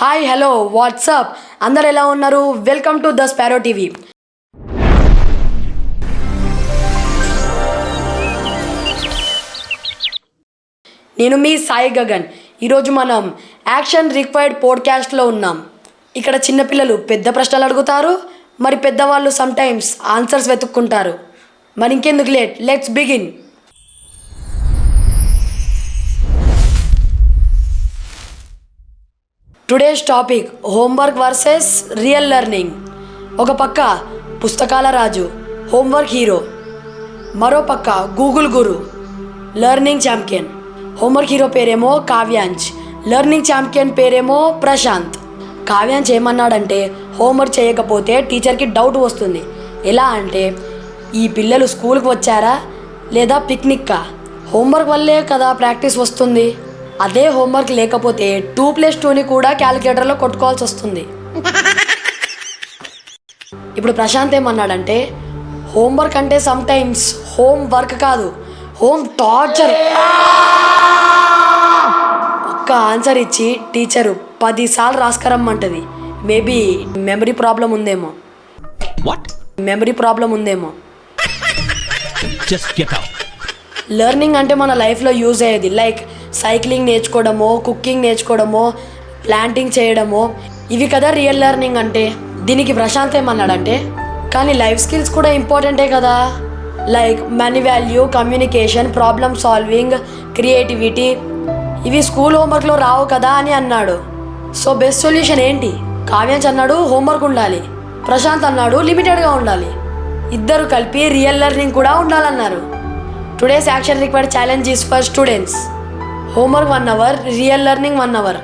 Hi hello WhatsApp అందరు ఎలా ఉన్నారు? Welcome to the sparrow TV. నేను మీ సాయి గగన్. ఈరోజు మనం యాక్షన్ రిక్వైర్డ్ పోడ్కాస్ట్లో ఉన్నాం. ఇక్కడ చిన్నపిల్లలు పెద్ద ప్రశ్నలు అడుగుతారు, మరి పెద్దవాళ్ళు సమ్టైమ్స్ ఆన్సర్స్ వెతుక్కుంటారు. మరి ఇంకెందుకు late, let's begin. Today's topic homework versus real learning. ఒక పక్క పుస్తకాల రాజు, హోంవర్క్ హీరో, మరో పక్క గూగుల్ గురు, లెర్నింగ్ ఛాంపియన్. హోంవర్క్ హీరో పేరేమో కావ్యాంశ్, లెర్నింగ్ ఛాంపియన్ పేరేమో ప్రశాంత్. కావ్యాంశ్ ఏమన్నాడంటే, హోంవర్క్ చేయకపోతే టీచర్కి డౌట్ వస్తుంది. ఎలా అంటే, ఈ పిల్లలు స్కూల్కి వచ్చారా లేదా పిక్నిక్కా? హోంవర్క్ వల్లే కదా ప్రాక్టీస్ వస్తుంది. అదే హోంవర్క్ లేకపోతే 2+2ని కూడా క్యాలిక్యులేటర్లో కొట్టుకోవాల్సి వస్తుంది. ఇప్పుడు ప్రశాంత్ ఏమన్నాడంటే, హోంవర్క్ అంటే సమ్టైమ్స్ హోమ్ వర్క్ కాదు, హోమ్ టార్చర్. ఒక్క ఆన్సర్ ఇచ్చి టీచరు 10 సార్లు రాసుకరమ్మంటది. మేబీ మెమరీ ప్రాబ్లం ఉందేమో. లెర్నింగ్ అంటే మన లైఫ్లో యూజ్ అయ్యేది, లైక్ సైక్లింగ్ నేర్చుకోవడమో, కుకింగ్ నేర్చుకోవడమో, ప్లాంటింగ్ చేయడమో, ఇవి కదా రియల్ లెర్నింగ్ అంటే. దీనికి ప్రశాంత్ ఏమన్నాడంటే, కానీ లైఫ్ స్కిల్స్ కూడా ఇంపార్టెంటే కదా, like money value, communication, problem solving, creativity. ఇవి స్కూల్ హోంవర్క్లో రావు కదా అని అన్నాడు. సో బెస్ట్ సొల్యూషన్ ఏంటి? కావ్యాంశ్ అన్నాడు హోంవర్క్ ఉండాలి, ప్రశాంత్ అన్నాడు లిమిటెడ్గా ఉండాలి. ఇద్దరు కలిపి రియల్ లెర్నింగ్ కూడా ఉండాలన్నారు. Today's action required challenge is for students. Homework 1 hour, real learning 1 hour.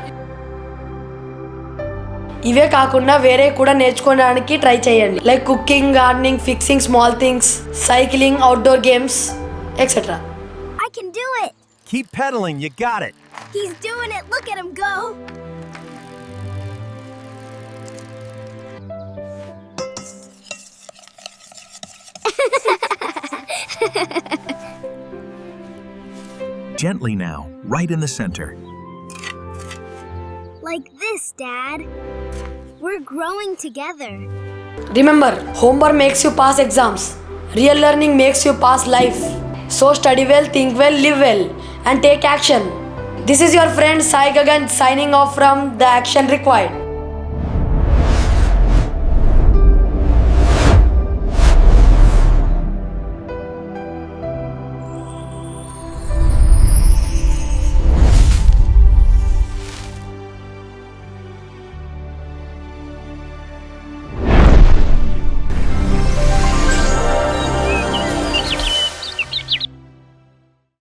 ఇవే కాకుండా వేరే కూడా నేర్చుకోవడానికి ట్రై చేయండి, like cooking, gardening, fixing small things, cycling, outdoor games, etcetera. I can do it. Keep pedaling, you got it. He's doing it. Look at him go. Gently now, right in the center. Like this, Dad. We're growing together. Remember, homework makes you pass exams. Real learning makes you pass life. So study well, think well, live well, and take action. This is your friend Sai Gagan signing off from The Action Required.